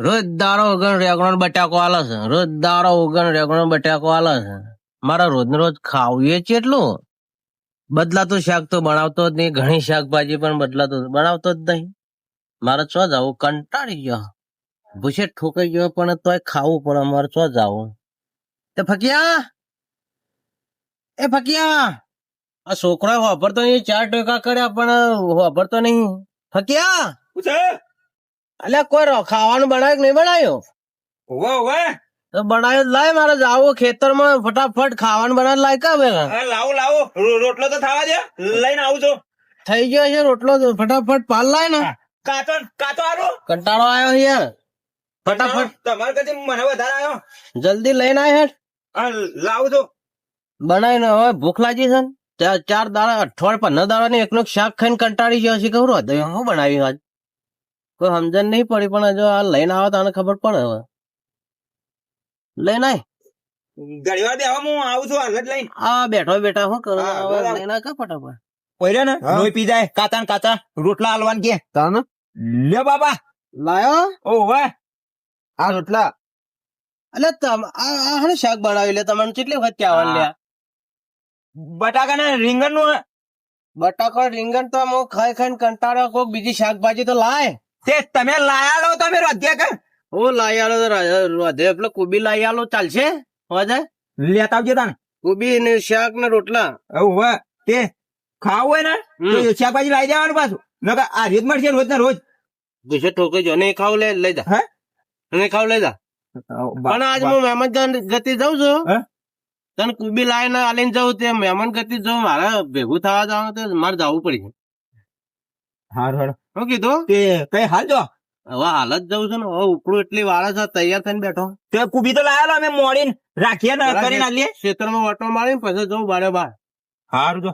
રોજ દારો વગર રેગણો બટાકો આલે છે. રોજ દારો વગર રેગણો બટાકો આલે છે. મારા રોજ ને રોજ ખાવું એ કેટલું બદલાતું શાક તો બનાવતો જ નહીં. ઘણી શાકભાજી પણ બનાવતો જ નહીં. મારે ચો જવું કંટાળી ગયો. ભૂસે ઠોકાઈ ગયો પણ તોય ખાવું પડે. મારે ચો જવું. તે ફકિયા એ ફકિયા આ છોકરો વાપરતો નહીં. 4 ટકા કર્યા પણ વાપરતો નહીં. ફકિયા અલ્યા કોઈ ખાવાનું બનાવ્યું કે નહીં બનાવ્યું? તો બનાવ્યું જ લાય. મારે જાવું ખેતરમાં ફટાફટ ખાવાનું બનાવ લાય. કા બે લાવો રોટલો તો થવા દે, લઈને આવું છું. થઈ ગયો છે રોટલો. તો ફટાફટ પાલ લાય ને. કાતો આરો કંટાળો આવ્યો યાર. ફટાફટ તમારે કદી મને વધારે આવ્યો. જલ્દી લઈને આય હેઠ. લાવું છું. બનાવીને હવે ભૂખ લાગી છે ને. 4 દાડા 15 દાડા ને એકનું શાક ખાઈને કંટાળી ગયો છે. કહું હતો હું બનાવ્યું આજ કોઈ સમજણ નહીં પડી. પણ જો આ લઈને આવે તો આને ખબર પડે. હવે લઈને આય. ઘણી વાર બેહવા હું આવું છું. હાલ જ લઈને આ બેઠો બેઠા શું કરો? લઈને આય કા ફટાફટ. ઓય ને લોહી પી જાય. કાચા ને કાચા રોટલા હાલવાન કે તાને લે બાબા લાયો. ઓવે આ રોટલા એટલે આ શાક બનાવી લે. તમને કેટલી વખત કહેવાનું લ્યા? બટાકા ને રીંગણ નું. બટાકો રીંગણ તો હું ખાઈ ખાઈને કંટાળ્યો. કોઈક બીજી શાકભાજી તો લાય. તે તમે લાયા લો તમે રોધ્યા કે હું લાઈ આલો વધે એટલે કુબી લાઈ આલો ચાલશે? હોજે લેતા આવજો તાને. કુબી ને શાક ને રોટલા. ઓવે તે ખાવું હોય ને તો શાકભાજી લાવી દેવાનું પાછું. નકર આ રીત મળશે રોજ ને રોજ. ગુસ્સે ઠોકાઈ જો. નહીં ખાવ લઈ જા. હે નહીં ખાવ લઈ જા. પણ આજ હું મહેમાન ગતિ જાઉં છું. તને કુબી લાઈને આલીને જાઉં. તે મહેમાન ગતિ જાઉં. મારે ભેગું થવા જવાનું તો મારે જવું પડશે. હારું શું કીધું? તે કઈ હાલ જો. હવે હાલ જ જવું છે ને. હવે ઉપડું એટલી વાળા છે. તૈયાર થઈને બેઠો. તે કુબી તો લાયેલો અમે મોડીને રાખીએ ને કરીને આલીએ. ખેતરમાં ઓટો મારીને પછી જવું બારે બાર. હારું જો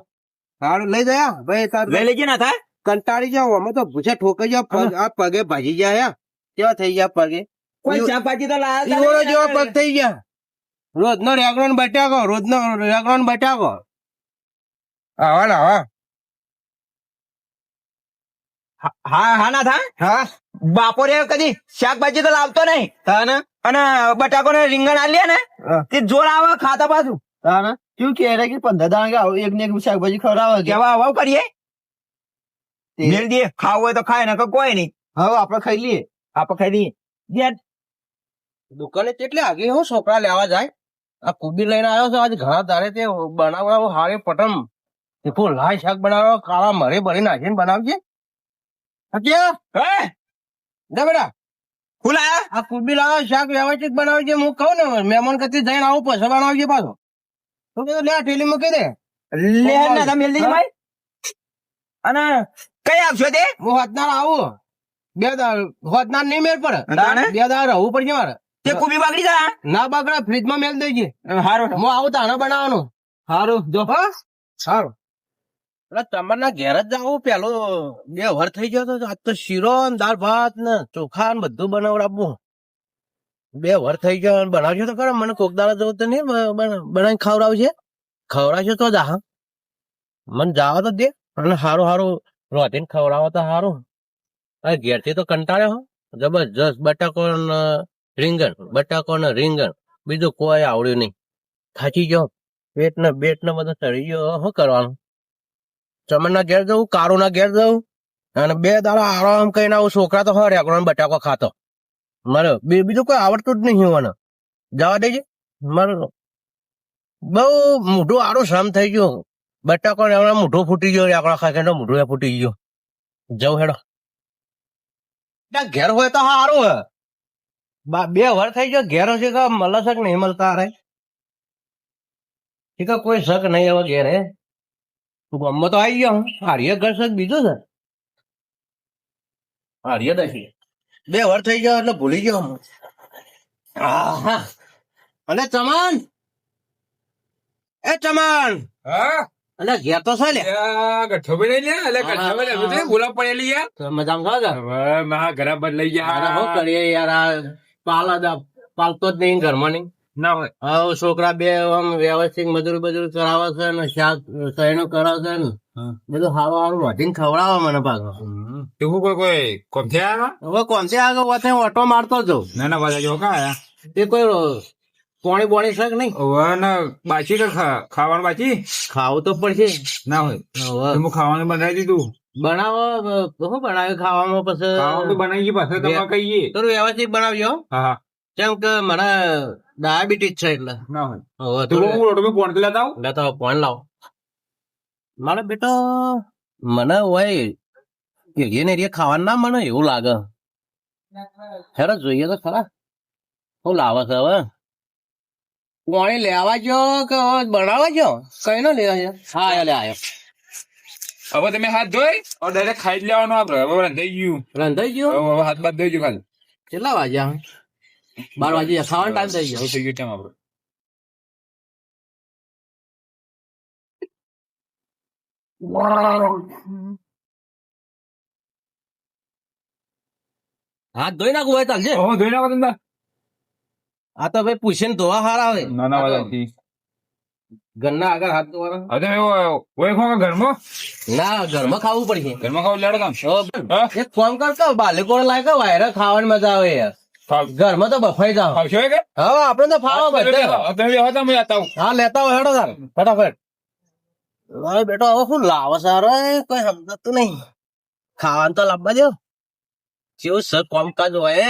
હારું લઈ જાય ભાઈ. તાર લઈ લેજે ના થાય. કંટાળી જાવ. અમે તો ભૂસે ઠોકાઈ જાવ. આ પગે ભાજી ગયા. કેવા થઈ ગયા પગે? કોઈ શાકભાજી તો લાયા ઈવડો જેવા પગ થઈ ગયા. રોજ નો રેગણો ને બટાકો. રોજ નો રેગણો ને બટાકો. આવા ને આવા. હા ના થાય. હા બાપોરે કદી શાકભાજી તો લાવતો નહીં. તાને અને બટાકો ને રીંગણ આલીએ ને તે જોર આવે ખાતા પાછું. તાને શું કે 15 દાડા એક ને એક શાકભાજી ખવડાવે. કેવા હવા કરીએ મેળ દઈએ. ખાવું હોય તો ખાય ને કોઈ નહીં. હવે આપડે ખાઈ લઈએ. આપણે ખાઈ દઈએ. દુકાને કેટલી આગી હું છોકરા લેવા જાય. આ કુબી લઈને આવ્યો છે. આજ ઘણા દાડે તે બનાવડાવો હારે પટમ તીખું લાય શાક બનાવો. કાળા મરે ભરી નાખીને બનાવજે. બેટા ખુલા આ કુબી લાવો શાક વ્યવસ્થિત બનાવજે. હું કહું ને મહેમાન કતી જઈને આવું પછી બનાવજે પાછો. તો કીધું લે આ ઠેલી મૂકી દે. લે ના મેળ દેજે ભાઈ. અને કઈ આપશો તે? હું હોતનાર આવું. 2 દાડા હોતનાર નહીં મેળ પડે. 2 દાડા રહવું પડશે મારે. તે કુબી બાગડી જા. ના બગડે. ફ્રીજમાં મેળ દેજે. હારું હું આવું તાણે બનાવવાનું. હારું જો સારું. તમારના ઘેર જ જાવું. પેલો 2 વર થઈ ગયો તો આજ તો શીરો ને દાળ ભાત ને ચોખા ને બધું બનાવડાવવું. 2 વર થઈ ગયો. બનાવજો તો ખરા. મને કોક દાડા જવું તો નહીં બનાવીને ખવડાવશે. ખવડાવશે તો જા. મને જાવા તો દે. અને સારું સારું રોટીને ખવડાવો તો સારું. ઘેરથી તો કંટાળ્યો હો જબરજસ્ત. બટાકો ને રીંગણ બીજું કોઈ આવડ્યું નહીં. થાકી ગયો. પેટ ને બધું ચડી ગયો. શું કરવાનું? ચમન ના ઘેર જવું. કારું ના ઘેર જવું. અને 2 દાડા આરામ કરીને આવું. છોકરા તો હોય રેગણો બટાકો ખાતો. મારે બીજું કોઈ આવડતું જ નહીં. મને જવા દેજે. મારે બઉ મોઢું આરું શ્રમ થઈ ગયું. બટાકો મોઢું ફૂટી ગયો. રેગણો ખાઈ મોઢું ફૂટી ગયો. જવું હેડો. ઘેર હોય તો સારું હે. 2 વર થઈ ગયો. ઘેર હશે કે મળે છે કે નહીં મળતા? અરે કોઈ શક નહીં હવે ઘેર. હે ગમમાં તો આવી ગયો. હારીએ ઘર છે બીજું છે. હારીએ દશી 2 વર થઈ ગયો એટલે ભૂલી ગયો. અને ચમન એ ચમન. અને ઘેર તો છે લે. મજામાં ઘરે બદલાઈ ગયા. શું કરીએ યાર. પાલતો જ નહીં ઘરમાં. નહીં ના હોય. હવે છોકરા 2 વ્યવસ્થિત મજૂરી કરાવે છે ને શાક સહેણું કરાવે છે ને બધું હારું હારું રોટીને ખવડાવો મને પાછો તું કોઈ કોમ થયા હવે કોણથી આગળ વાતે ઓટો મારતો જો ના ના બધા જો કા આયા તે કોઈ પોણી બોણી છે કે નહીં હવે ના બાચી કે ખાવાનું બાચી ખાવું તો પડશે ના હોય હવે તો હું ખાવાનું બનાવી દીધું બનાવો શું બનાવ્યું ખાવામાં પછી ખાવાનું તો બનાવી ગઈ પાછળ તમે કહીએ થોડું વ્યવસ્થિત બનાવજો હા હા કેમ કે મને ડાયાબિટીસ છે એટલે ના હોય હવે તું થોડું હું રોટો ફોન લેતા આવું લેતો ફોન લાવો મારે બેટો મને હોય એરિયા ને એરિયા ખાવાનું ના મને એવું લાગે હેરો જોઈએ તો ખરા શું લાવે છે હવે પાણી લેવા જો કે બનાવવા જો કઈ ના લેવા છે હા લે આયો હવે તમે હાથ ધોઈ और ડાયરેક્ટ ખાઈ જ લેવાનું આપણે હવે રંધાઈ ગયું રંધાઈ ગયો હવે હાથ બાદ ધોઈ ગયું ખાલી કેટલા વાગ્યા 12 વાગ્યા ખાવાનો ટાઈમ થઈ ગયો હવે થઈ ગયું ટાઈમ આપણે હાથ ધોઈ નાખું હોય ચાલશે હવે ધોઈ નાખો તમે આ તો ભાઈ પૂછીને ધોવા હારા આવે ના ના વાળા ઘરના આગળ હાથ ધોવાના હવે તમે ઓય ખો ઘરમાં ના ઘરમાં ખાવું પડશે ઘરમાં ખાવ લેડો કામ હા એક ફોન કરતો બાલીકોણ લાગે વાયરે ખાવાની મજા આવે યાર ઘરમાં તો બફાઈ જાવ આવશો કે હવે આપણે તો ફાવો બધે તમે બેહો તો હું આતા હું હા લેતા હોય હેડો તાર ફટાફટ હવે બેટો હવે શું લાવો સારો કોઈ સમજાતું નહીં ખાવાનું તો લાવવા દો કેવું સર કોમકાજ હોય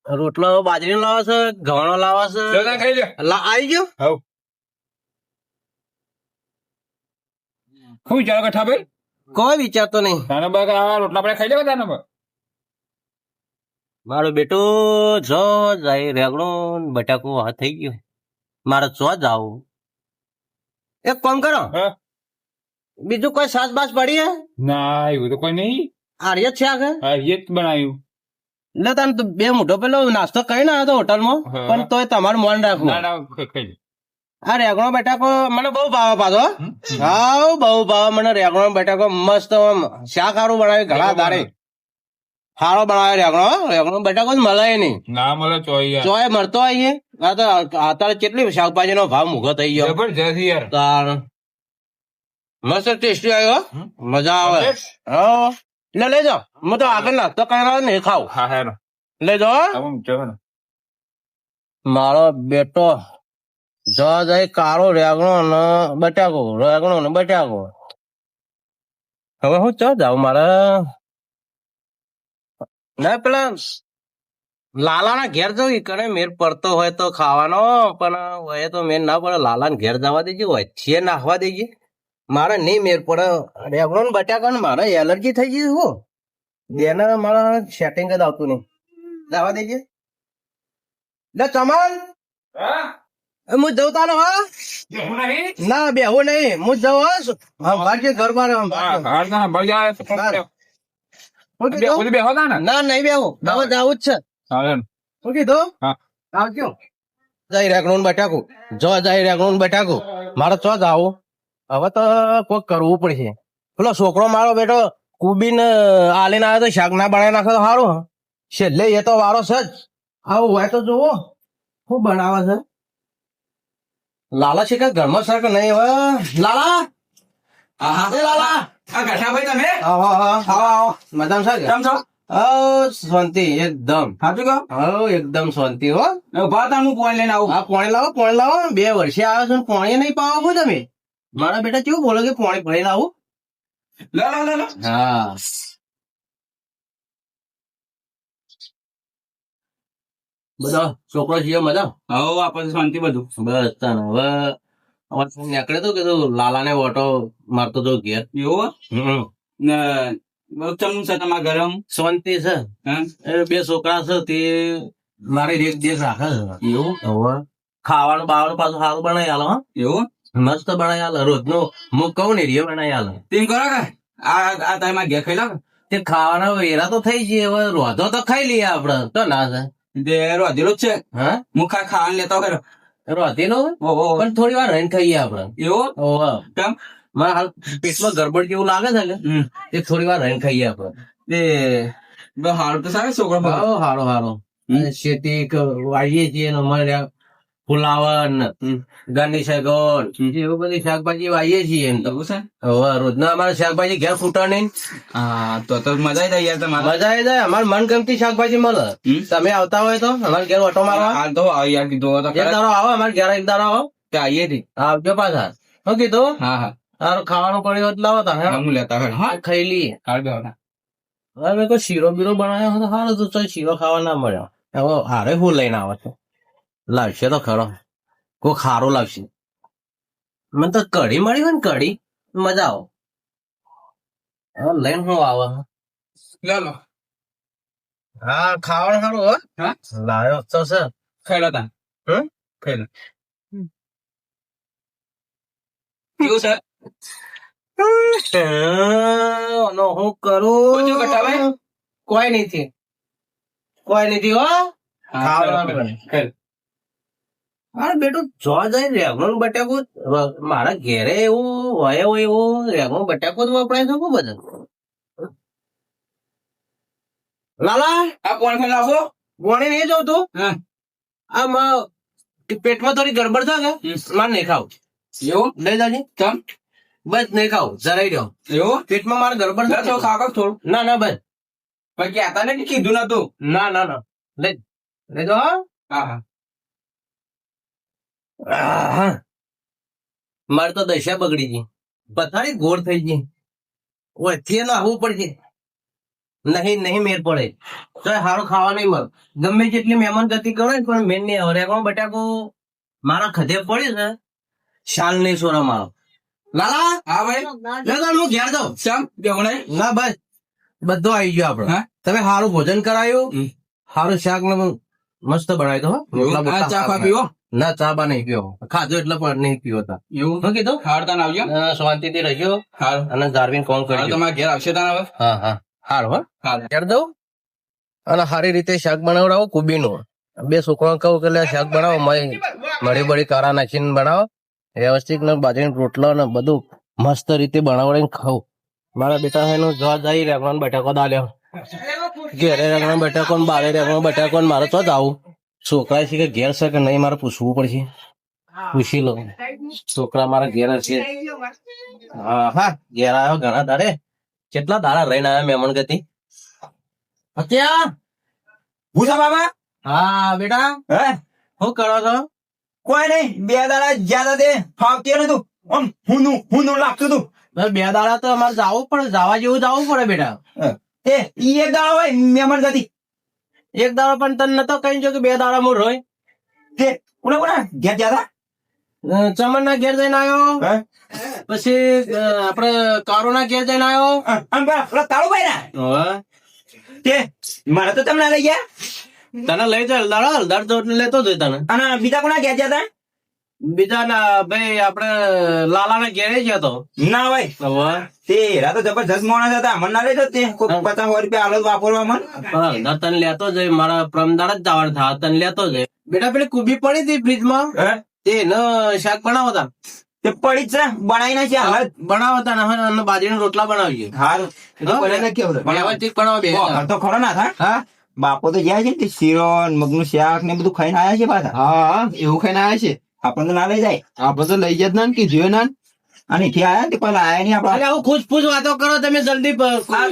રોટલો બાજરી લાવે છે ઘઉં લાવે છે લે ખાઈ લે આવી ગયો હવ હું વિચારો કઠા ભાઈ કોઈ વિચારતો નહીં તાના બા આ રોટલા આપણે ખાઈ લેવા તાના બા મારો બેટો જો જાય રેગડો બટાકો હાથ થઈ ગયો મારે ચો જાવું એક કામ કરો હા બીજું કોઈ સાસ બાસ પડી હે ના એવું તો કોઈ નહીં આર્ય છે આગળ હા એ જ બનાવ્યું એટલે તને તો બે મોટો પેલો નાસ્તો કરી ના હતો હોટલમાં હા. પણ તોય તમારું મન રાખવું ના ના ખાઈ લે આ રેગણો બટાકો મને બહુ ભાવે પાછો હા બહુ ભાવે મને રેગણો બટાકો મસ્ત આમ શાક સારું બનાવ્યું ઘણા દાડે સારો બનાવ્યો રેગણો બટાકો જ મળે નહીં ના મળે ચોઈ યાર ચોય મળતો આવીએ આ તો અત્યારે કેટલી શાકભાજી નો ભાવ મૂકો થઈ ગયો જબરજસ્ત યાર તાર મસ્ત ટેસ્ટી આવ્યો મજા આવે હા એટલે લઈ જાઓ હું તો આગળ નાસ્તો કર્યો નહીં ખાવ હા હા લઈ જાઓ હવે ચલો ને મારો બેટો જો જાય કાળો રેગણો ને બટાકો રેગણો ને બટાકો હવે હું ચો જાઉં મારે ના પેલા લાલા ના ઘેર જવું કરે મેર પડતો હોય તો ખાવાનો પણ હોય તો મેર ના પડે લાલા ને ઘેર જવા દેજે હોય છે નાખવા દેજે મારે નહીં મેર પડે રેગણો ને બટાકા ને મારે એલર્જી થઈ ગઈ હું બેને મારા સેટિંગ જ આવતું નહીં જવા દેજે લે ચમન હા હું જઉં તાનો હા હું નહીં ના બેહું નહીં હું જઉં હા ભાગ્ય ઘર બાર હા ના બજાર ઓલી બેહો તા ને ના નહીં બેહું હવે જવું જ છે હા શું કીધું હા આવજો જઈ રેગણું બટાકું જો જઈ રેગણું બટાકું મારે ચો જાવું હવે તો કોઈક કરવું પડશે પેલો છોકરો મારો બેટો કુબીને આલીને આવ્યો તો શાક ના બનાવી નાખે તો સારું છેલ્લે એ તો વારો છે જ આવું હોય તો જોવો શું બનાવે છે લાલા છે કે ઘરમાં સર કે નહીં હવે લાલા એ લાલા આ ગઠાભાઈ તમે આવો આવો આવો મજામાં છે કે કેમ છો શાંતિ એકદમ સાચું કહો એકદમ શાંતિ હો ઉભા હતા હું પોઈન્ટ લઈને આવું હા પાણી લાવો 2 વર્ષે આવ્યો છો ને પાણી નહીં પાવો છો તમે મારા બેટા કેવું બોલો કે પાણી ભરી લાવું લો લો લો લો હા બધા છોકરો છીએ મજા હવે આપણે શાંતિ બધું બસ તાને હવે અમારે ફોન નીકળે તો કીધું લાલા ને ઓટો મારતો તો ઘેર એવું હમ. ને ચમનું છે તમારા ગરમ શાંતિ છે હા એ 2 છોકરા છે તે મારી રેખ દેખ રાખે છે એવું હવે ખાવાનું બાવાનું પાછું સારું બનાવી આલો હા એવું મસ્ત બનાવી આલે રોજનું હું કહું ને રે બનાવી આલે તેમ કરો કે આ તમે ઘેર ખાઈ લો તે ખાવાના વેરા તો થઈ જઈએ હવે રોધો તો ખાઈ લઈએ આપડે તો ના છે તે રોધેલો જ છે હા હું ખાવાનું લેતો ખરો રોધેલો ઓહો પણ થોડી વાર રહીને ખાઈએ આપડે એવું ઓહો કેમ મારા હાલ પેટમાં ગડબડ જેવું લાગે છે ને એ થોડી વાર રહીને ખાઈએ આપડે તે હારું તો સારું છોકરો બધો હારો હારો હારો અને ખેતી વાળીએ છીએ ને અમારે ફુલાવર ને ઘરની સગવડ એવું બધી શાકભાજી વાવીએ છીએ એમ તો. એવું છે હવે રોજના અમારે શાકભાજી ઘેર ફૂટા નહીં. હા તો મજા આવી જાય યાર તમારે મજા આવી જાય. અમારે મનગમતી શાકભાજી મળે. તમે આવતા હોય તો અમારે ઘેર ઓટો મારવા હાલ તો આવો યાર કીધું હવે તો એક ખરા. દાડો આવો અમારે ઘેર એક દાડો આવો તે આવીએ થી આવજો પાછા. શું કીધું? હા હા તારું ખાવાનું પડ્યું હોત લાવો તારે હું લેતા હોય હા ખાઈ લઈએ. હાલ બેહો ના. હવે મેં કોઈ શીરો બીરો બનાવ્યો હતો સારું તો ચાલ શીરો ખાવા ના મળ્યો. હવે હારે હું લઈને આવે છે લાવશે તો ખરો કોઈ ખારું લાવશે. મને તો કઢી મળી હોય ને કઢી મજા આવે. હવે લઈને હું આવે લે લો હા ખાવાનું સારું હો. હા લાવ્યો તો છે. ખાઈ લો તા હમ? ખાઈ લો કેવું છે આનો હું કરું ઓછું કટાવાય? કોઈ નથી કોઈ નથી હો. હા, ખાવાનું ખાઈ લો. ખાઈ લો. અરે બેટું જો જાય રેગણ બટાકો મારા ઘેરે એવું હોય એવું રેગણ બટાકો જ વપરાય છે ખૂબ બધું. લાલા આ કોણ ખાઈ લાવશો ગોળી નહીં જવું તું હા આમ પેટમાં થોડી ગડબડ છે કે મારે નહીં ખાવું. એવું લઈ જાજે કેમ બસ નહીં ખાવું જરાઈ દો. એવું પેટમાં મારે ગડબડ લે તો છે. ખાવ થોડું ના ના બસ પણ કહેતા ને કે કીધું નતું ના ના ના લઈ લઈ દો હા. હા હા આહા. મારે તો દશા બગડી ગઈ પથારી ગોળ થઈ ગઈ ઓથી આવવું પડશે. નહીં મેર પડે તો સારું ખાવા નહીં મળે. ગમે જેટલી મહેમાન ગતિ કરો ને પણ મેન નહીં આવે. રેગણો બટાકો મારા ખધે પડ્યું છે શાલ નહીં સોરા મારો. લાલા હા ભાઈ લે તો હું ઘેર જાઉં. શ્યામ બેહો નહીં ના બસ બધું આવી ગયો આપડે. હા? તમે સારું ભોજન કરાયું સારું શાક ને મસ્ત બનાવી દો હો. રોટલા આ બોટલા ચા સારા પા પીવો ના ચા બા નહીં પીવો ખાધો એટલે પણ નહીં પીવો તા. એવું શું કીધું? હાડતા ના આવજો શાંતિથી રહેજો હાલ અને ધાર્મિક કોણ હાલ કરજો. તમારા ઘેર આવશે તાને હવે હા હા હારું હો હાલ કરી દઉં અને સારી રીતે શાક બનાવડાવો કુબીનું. બે છોકરા કહું કે લે શાક બનાવો મળી બળી કારા નાખીને બનાવો વ્યવસ્થિત ને બાજરીનો રોટલો ને બધું મસ્ત રીતે બનાવડાવીને ખાવું. મારા બેટા એનું જવા જાય રેગણો બટાકો દાલ્યો ઘેરે રેગણો બટાકો ને બારે રેગણો બટાકો ને મારે તો જ આવું. છોકરા છે કે ઘેર છે કે નહીં મારે પૂછવું પડશે. પૂછી લો છોકરા મારા ઘેર છે. હા હા ઘેર આવ્યો ઘણા દાડે કેટલા દાડા રહીને આવ્યા મહેમાન ગતિ. અત્યા ભૂસા બાબા હા બેટા હે શું કરો છો? કોઈ નહીં બે દાડા જ્યાદા દે ફાવતી નતું આમ હું લાગતું હતું. બસ બે દાડા તો અમારે જવું પડે જવા જેવું જવું પડે બેટા. એ ઈ એક દાડા હોય મહેમાન ગતિ એક દાડો પણ તને નતો કહી જો કે બે દાડા હું રોય. તે કોના ઘેર જ્યાદા ચમન ના ઘેર જઈને આવ્યો હે પછી આપડે કારો ના ઘેર જઈને આવ્યો. આમ પેલા તાળુભાઈ ના તે મારે તો તમને લઈ ગયા તને લઈ જાય હલદાર તો લેતો જ તને. અને બીજા કોના ઘેર જ્યાદા બીજા ના ભાઈ આપડે લાલા ના ઘેરે જ હતો. ના ભાઈ તે એરા તો જબરજસ્ત માણસ હતા મને ના લેતો તે કોઈ 50 રૂપિયા આલો વાપરવા મન હલદાર તને લેતો જાય મારા પ્રમદાર જ જવાનું થા તને લેતો જાય. બેટા પેલી કુબી પડી હતી ફ્રીજમાં તે શાક બનાવતા તે પડી જ છે બનાવી નાખી હાલ બનાવતા ને હવે બાજરીના રોટલા બનાવીએ. હાલ વ્યવસ્થિત બનાવો બે. તો ખરો ના થાય હા બાપો તો જાય છે ને તે શીરો મગનું શાક ને બધું ખાઈને આયા છે પાછા હા એવું ખાઈને આવ્યા છે. આપણને તો ના લઈ જાય આપડે તો લઈ જત ના કે જોયો ના અને એથી આયા ને તે પેલા આયા નહીં આપડા અરે આવું ખુશ વાતો કરો તમે જલ્દી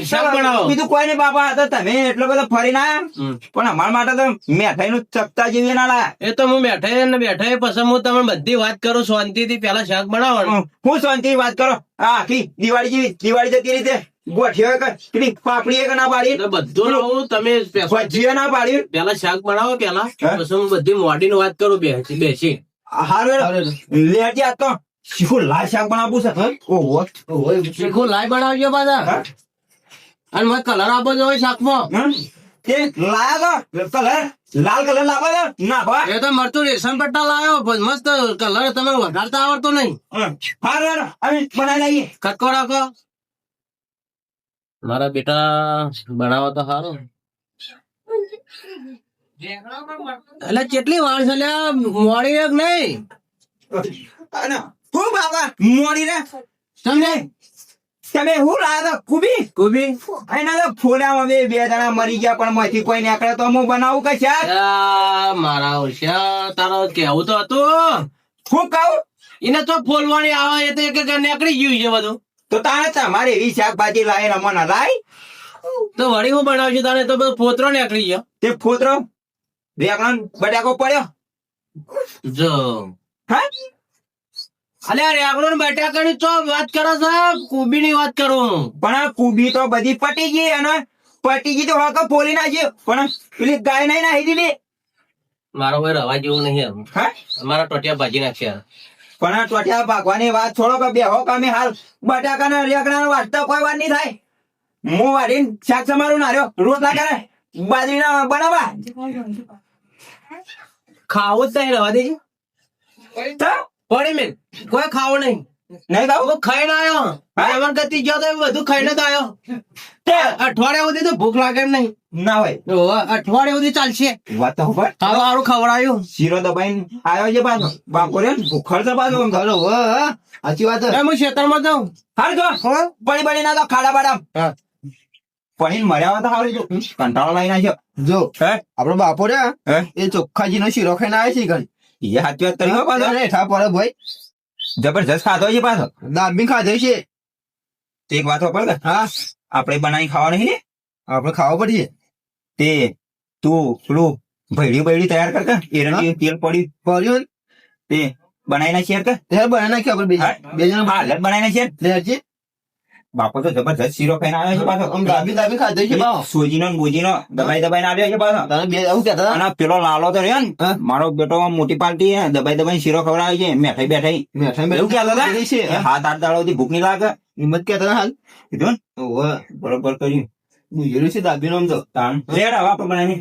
શાક બનાવો. બીજું કોઈ નહીં બાપા તો તમે એટલો બધો ફરીને આયા પણ અમારા માટે તો મેઠાઈ નું ચપતા જેવી ના લાયા એ તો હું બેઠે ને બેઠે પછી હું તમને બધી વાત કરું શાંતિથી પેલા શાક બનાવવાનું. હું શાંતિ વાત કરો આખી દિવાળી જતી રીતે ગોઠીઓ પેલી પાપડી એક ના પાડી એટલે બધું હું તમે ભજીયો ના પાડી પેલા શાક બનાવો પેલા હે? પછી હું બધી મોડી વાત કરું બેસી. હારું લેજે આ તો શીખું લાલ શાક બનાવવું છે ઓહો શીખું લાઈ બનાવજો પાછા હા? અને મને કલર આપો છો શાકમાં. હમ? તે લાયા તો કલર લાલ કલર લાવવા દો નાખવા એ તો મરતું રેશન પટ્ટા લાવ્યો પણ મસ્ત કલર તમે વઘારતા આવડતો નહીં. હારું અમે બનાવી લઈએ કટકો રાખો મારા બેટા બનાવો તો સારું. એટલે કેટલી વાર છે લ્યા મોડી એક નહીં અને હું બાપા મોડી રે સમજે તમે શું લાયા તા? કુબી કુબી એના તો ફોડામાં બે જણા મરી ગયા પણ માંથી કોઈ નીકળે તો હું બનાવું કે શાક આ મારા ઓછા તારો કેવું તો હતું શું કહું એને તો ફોલવાની આવે એ તો એક નીકળી ગયું છે બધું. તો તારે તમારે એવી શાકભાજી લાવીને અમને લાય તો વળી હું બનાવશું તારે તો બધું ફોતરો નીકળી ગયો. તે ફોતરો રેગણો બટાકો પડ્યો જો હા અલ્યા રેગણો ને બટાકાની તો વાત કરો છો, કુબી ની વાત કરું. પણ આ કુબી તો બધી પટી ગઈ અને પટી ગઈ તો હોક ફોલી નાખી પણ પેલી ગાય નહીં નાખી દીધી મારો કોઈ રવા જેવું નહીં એમ. હા અમારા ટોટિયા ભાજી નાખ્યા. પણ આ ટોટિયા ભાગવાની વાત છોડો કે બેહો કે અમે હાલ બટાકા ના રેગણા નો વાટતો કોઈ વાત નહીં થાય. હું વાડીને શાક સમારું ના રહ્યો રોટલા કરે બાજરીના બનાવવા ખાવું જ નહીં, રવા દેજો. તો પડી મેં કોઈ ખાવું નહીં. નહીં ખાવું હું ખાઈને આવ્યો. મહેમાન ગતિ ગયો તો એ બધું ખાઈને જ આવ્યો. તે અઠવાડિયા સુધી તો ભૂખ લાગે એમ નહીં. ના હોય ઓહો, અઠવાડિયા સુધી ચાલશે. વાત તો ખબર સારું સારું ખવડાવ્યું. શીરો દબાઈને આવ્યો છે પાછો બાપો રે ભૂખડ છે પાછો આમ. ખરો હો, હા. સાચી વાત એ હું ખેતરમાં જાઉં. હાલ જો પડી પડી ના તો ખાડા બાડા હા. પડીને મર્યા તો હાલ જો કંટાળો લઈ નાખ્યો જો હે આપડો બાપો રે હે એ ચોખ્ખાજી નો શીરો ખાઈને આવે છે ઘણી એ સાચી વાત કરી હો પાછો રેઠા પડે ભાઈ જબરજસ્ત ખાધો છે પાછો દાબી ખાધે છે તે એક વાત ખબર કે હા આપણે બનાવી ખાવા નહીં ને આપડે ખાવા પડશે તે તું પેલું ભેડી તૈયાર કર કે એરંડી તેલ પડ્યું પડ્યું તે બનાવી નાખીએ કે તે બનાવી નાખ્યો આપડે બે જણા હાલ જ બનાવી નાખીએ લેજે બાપો તો જબરજસ્ત શીરો ખાઈને આવ્યો છે પાછો આમ દાબી ખાધે છે બાવો સોજીનો ને બોજીનો દબાઈને આવ્યો છે પાછો તને બે આવું કેતા હતા? અને પેલો લાલો તો રહ્યો ને હા. મારો બેટો આમ મોટી પાર્ટી હે દબાઈ શીરો ખવડાવે છે મેઠાઈ બેઠાઈ મેઠા એવું કહેતા હતા? છે એ હાથ આઠ દાડો થી ભૂખ નહીં લાગે હિંમત કેતા હતા હાલ કીધું ને ઓવે બરોબર કર્યું હું જોયું છે દાબી નો આમ તો તાણ લેડ હવે આપણે બનાવી